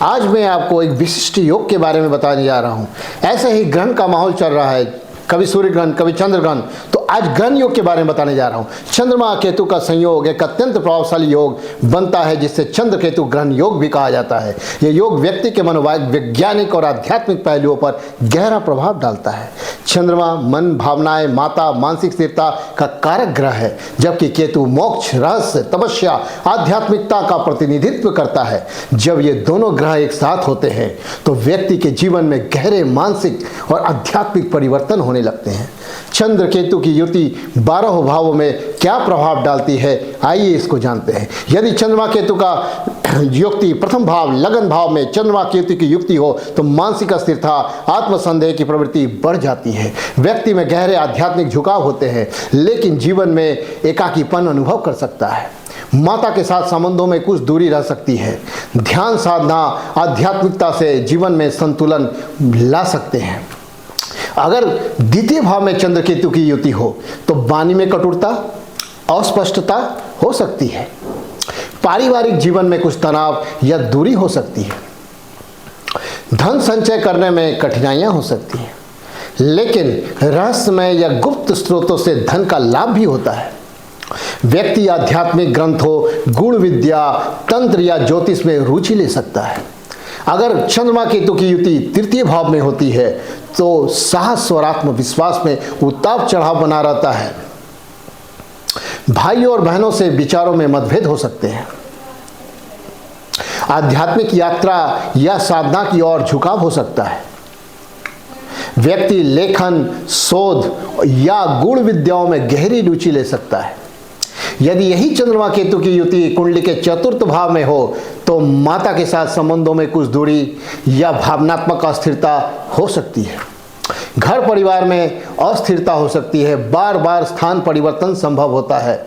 आज मैं आपको एक विशिष्ट योग के बारे में बताने जा रहा हूँ। ऐसे ही ग्रहण का माहौल चल रहा है, कभी सूर्य ग्रहण कभी चंद्र ग्रहण, तो आज ग्रहण योग के बारे में बताने जा रहा हूँ। चंद्रमा केतु का संयोग एक अत्यंत प्रभावशाली योग बनता है जिससे चंद्र केतु ग्रहण योग भी कहा जाता है। यह योग व्यक्ति के मनोवैज्ञानिक और आध्यात्मिक पहलुओं पर गहरा प्रभाव डालता है। चंद्रमा मन, भावनाएं, माता, मानसिक स्थिरता का कारक ग्रह है, जबकि केतु मोक्ष, रहस्य, तपस्या, आध्यात्मिकता का प्रतिनिधित्व करता है। जब ये दोनों ग्रह एक साथ होते हैं तो व्यक्ति के जीवन में गहरे मानसिक और आध्यात्मिक परिवर्तन होने लगते हैं। चंद्र केतु की युति 12 भावों में क्या प्रभाव डालती है, आइए इसको जानते हैं। यदि चंद्रमा केतु का युक्ति प्रथम भाव लगन भाव में चंद्रमा केतु की युक्ति हो तो मानसिक अस्थिरता, आत्मसंदेह की प्रवृत्ति बढ़ जाती है। व्यक्ति में गहरे आध्यात्मिक झुकाव होते हैं, लेकिन जीवन में एकाकीपन अनुभव कर सकता है। माता के साथ संबंधों में कुछ दूरी रह सकती है। ध्यान साधना आध्यात्मिकता से जीवन में संतुलन ला सकते हैं। अगर द्वितीय भाव में चंद्र केतु की युति हो तो वाणी में कटुता, अस्पष्टता हो सकती है। पारिवारिक जीवन में कुछ तनाव या दूरी हो सकती है। धन संचय करने में कठिनाइयां हो सकती हैं, लेकिन रहस्यमय या गुप्त स्रोतों से धन का लाभ भी होता है। व्यक्ति आध्यात्मिक ग्रंथों, गुण विद्या, तंत्र या ज्योतिष में रुचि ले सकता है। अगर चंद्रमा केतु की युति तृतीय भाव में होती है तो साहस और आत्मविश्वास में उतार चढ़ाव बना रहता है। भाइयों और बहनों से विचारों में मतभेद हो सकते हैं। आध्यात्मिक यात्रा या साधना की ओर झुकाव हो सकता है। व्यक्ति लेखन, शोध या गुण विद्याओं में गहरी रुचि ले सकता है। यदि यही चंद्रमा केतु की युति कुंडली के चतुर्थ भाव में हो तो माता के साथ संबंधों में कुछ दूरी या भावनात्मक अस्थिरता हो सकती है। घर परिवार में अस्थिरता हो सकती है। बार बार स्थान परिवर्तन संभव होता है।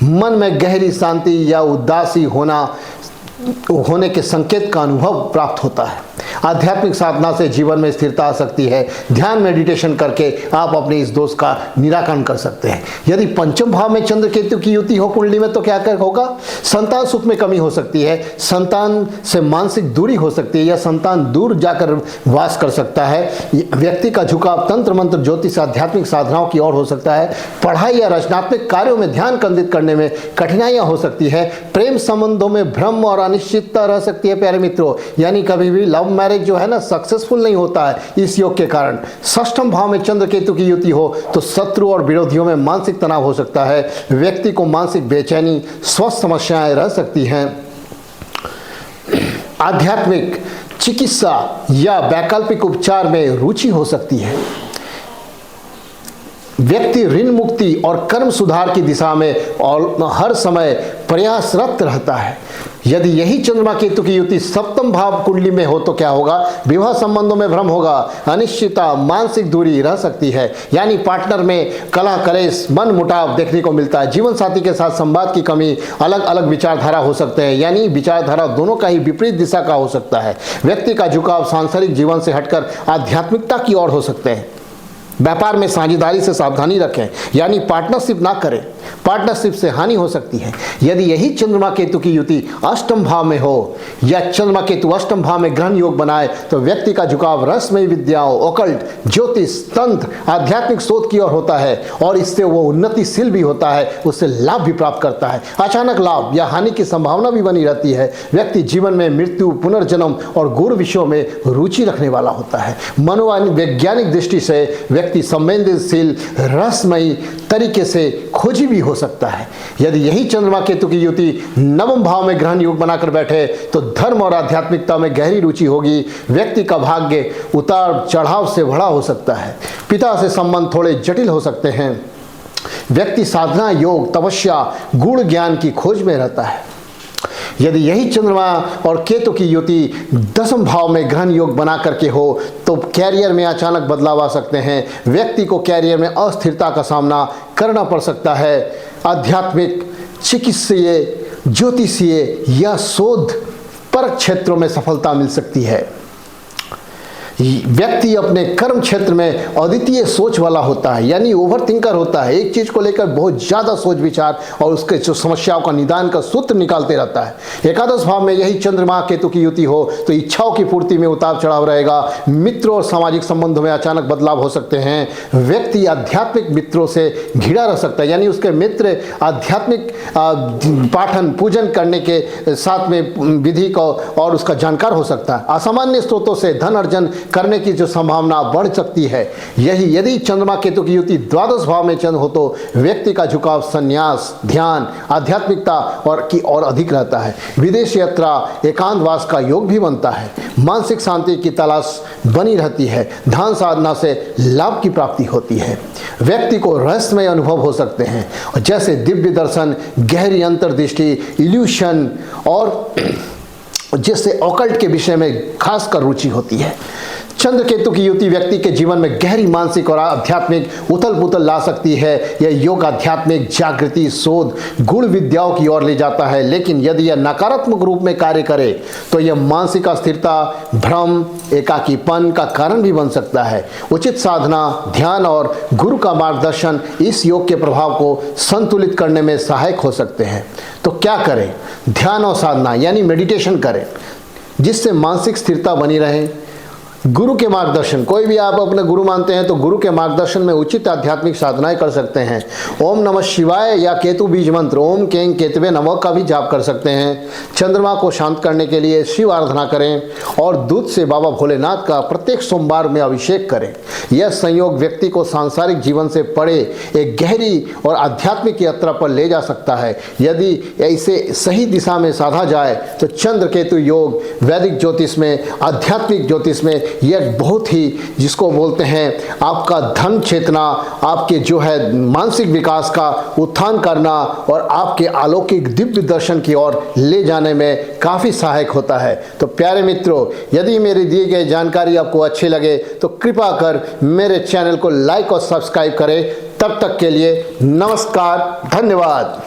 मन में गहरी शांति या उदासी होने के संकेत का अनुभव प्राप्त होता है। आध्यात्मिक साधना से जीवन में स्थिरता आ सकती है। ध्यान मेडिटेशन करके आप अपने इस दोष का निराकरण कर सकते हैं। यदि पंचम भाव में चंद्र केतु की युति हो कुंडली में तो क्या होगा? संतान सुख में कमी हो सकती है। संतान से मानसिक दूरी हो सकती है या संतान दूर जाकर वास कर सकता है। व्यक्ति का झुकाव तंत्र मंत्र, ज्योतिष, आध्यात्मिक साधनाओं की ओर हो सकता है। पढ़ाई या रचनात्मक कार्यों में ध्यान केंद्रित करने में कठिनाइयां हो सकती है। प्रेम संबंधों में भ्रम और अनिश्चितता रह सकती है। प्यारे मित्रों, यानी कभी भी लव मैरिज जो है ना सक्सेसफुल नहीं होता है इस योग के कारण। षष्ठम भाव में चंद्र केतु की युति हो तो शत्रु और विरोधियों में मानसिक तनाव हो सकता है। व्यक्ति को मानसिक बेचैनी, स्वास्थ्य समस्याएं रह सकती हैं। आध्यात्मिक चिकित्सा या वैकल्पिक उपचार में रुचि हो सकती है। व्यक्ति ऋण मुक्ति और कर्म सुधार की दिशा में और हर समय प्रयासरत रहता है। यदि यही चंद्रमा केतु की युति सप्तम भाव कुंडली में हो तो क्या होगा? विवाह संबंधों में भ्रम होगा। अनिश्चितता, मानसिक दूरी रह सकती है। यानी पार्टनर में कलह, कलेश, मन मुटाव देखने को मिलता है। जीवन साथी के साथ संवाद की कमी, अलग अलग विचारधारा हो सकते हैं, यानी विचारधारा दोनों का ही विपरीत दिशा का हो सकता है। व्यक्ति का झुकाव सांसारिक जीवन से हटकर आध्यात्मिकता की ओर हो सकते हैं। व्यापार में साझेदारी से सावधानी रखें, यानी पार्टनरशिप ना करें, पार्टनरशिप से हानि हो सकती है। यदि यही चंद्रमा केतु की युति अष्टम भाव में हो या चंद्रमा केतु अष्टम भाव में ग्रहण योग बनाए तो व्यक्ति का झुकाव रहस्यमय विद्याओं, ओकल्ट, ज्योतिष, तंत्र, आध्यात्मिक शोध की ओर होता है और इससे वो उन्नतिशील भी होता है, उससे लाभ भी प्राप्त करता है। अचानक लाभ या हानि की संभावना भी बनी रहती है। व्यक्ति जीवन में मृत्यु, पुनर्जन्म और गूढ़ विषयों में रुचि रखने वाला होता है। मनोवैज्ञानिक दृष्टि से व्यक्ति संवेदनशील, रहस्यमयी तरीके से खोजी भी हो सकता है। यदि यही चंद्रमा केतु की युति नवम भाव में ग्रहण योग बनाकर बैठे तो धर्म और आध्यात्मिकता में गहरी रुचि होगी। व्यक्ति का भाग्य उतार चढ़ाव से भरा हो सकता है। पिता से संबंध थोड़े जटिल हो सकते हैं। व्यक्ति साधना, योग, तपस्या, गुण ज्ञान की खोज में रहता है। यदि यही चंद्रमा और केतु की युति दसम भाव में ग्रहण योग बना करके हो तो कैरियर में अचानक बदलाव आ सकते हैं। व्यक्ति को कैरियर में अस्थिरता का सामना करना पड़ सकता है। आध्यात्मिक, चिकित्सीय, ज्योतिषीय या शोध पर क्षेत्रों में सफलता मिल सकती है। व्यक्ति अपने कर्म क्षेत्र में अद्वितीय सोच वाला होता है, यानी ओवर थिंकर होता है। एक चीज को लेकर बहुत ज्यादा सोच विचार और उसके जो समस्याओं का निदान का सूत्र निकालते रहता है। एकादश भाव में यही चंद्रमा केतु की युति हो तो इच्छाओं की पूर्ति में उतार चढ़ाव रहेगा। मित्रों और सामाजिक संबंधों में अचानक बदलाव हो सकते हैं। व्यक्ति आध्यात्मिक मित्रों से घिरा रह सकता है, यानी उसके मित्र आध्यात्मिक पाठन पूजन करने के साथ में विधि को और उसका जानकार हो सकता है। असामान्य स्रोतों से धन अर्जन करने की जो संभावना बढ़ सकती है। यही यदि चंद्रमा केतु की युति द्वादश भाव में चंद्र हो तो व्यक्ति का झुकाव संन्यास, ध्यान, आध्यात्मिकता और अधिक रहता है। विदेश यात्रा, एकांतवास का योग भी बनता है। मानसिक शांति की तलाश बनी रहती है। ध्यान साधना से लाभ की प्राप्ति होती है। व्यक्ति को रहस्यमय अनुभव हो सकते हैं, जैसे दिव्य दर्शन, गहरी अंतर्दृष्टि, इल्यूशन और जिससे ऑकल्ट के विषय में खासकर रुचि होती है। चंद्र केतु की युति व्यक्ति के जीवन में गहरी मानसिक और आध्यात्मिक उथल पुथल ला सकती है। यह योग आध्यात्मिक जागृति, शोध, गुण विद्याओं की ओर ले जाता है। लेकिन यदि यह नकारात्मक रूप में कार्य करे तो यह मानसिक अस्थिरता, भ्रम, एकाकीपन का कारण भी बन सकता है। उचित साधना, ध्यान और गुरु का मार्गदर्शन इस योग के प्रभाव को संतुलित करने में सहायक हो सकते हैं। तो क्या करें? ध्यान और साधना यानी मेडिटेशन करें, जिससे मानसिक स्थिरता बनी रहे। गुरु के मार्गदर्शन, कोई भी आप अपने गुरु मानते हैं तो गुरु के मार्गदर्शन में उचित आध्यात्मिक साधनाएं कर सकते हैं। ओम नमः शिवाय या केतु बीज मंत्र ओम कें केतवे नमः का भी जाप कर सकते हैं। चंद्रमा को शांत करने के लिए शिव आराधना करें और दूध से बाबा भोलेनाथ का प्रत्येक सोमवार में अभिषेक करें। यह संयोग व्यक्ति को सांसारिक जीवन से परे एक गहरी और आध्यात्मिक यात्रा पर ले जा सकता है। यदि इसे सही दिशा में साधा जाए तो चंद्र केतु योग वैदिक ज्योतिष में, आध्यात्मिक ज्योतिष में यह बहुत ही, जिसको बोलते हैं आपका धन चेतना, आपके जो है मानसिक विकास का उत्थान करना और आपके अलौकिक दिव्य दर्शन की ओर ले जाने में काफ़ी सहायक होता है। तो प्यारे मित्रों, यदि मेरी दी गई जानकारी आपको अच्छी लगे तो कृपा कर मेरे चैनल को लाइक और सब्सक्राइब करें। तब तक के लिए नमस्कार, धन्यवाद।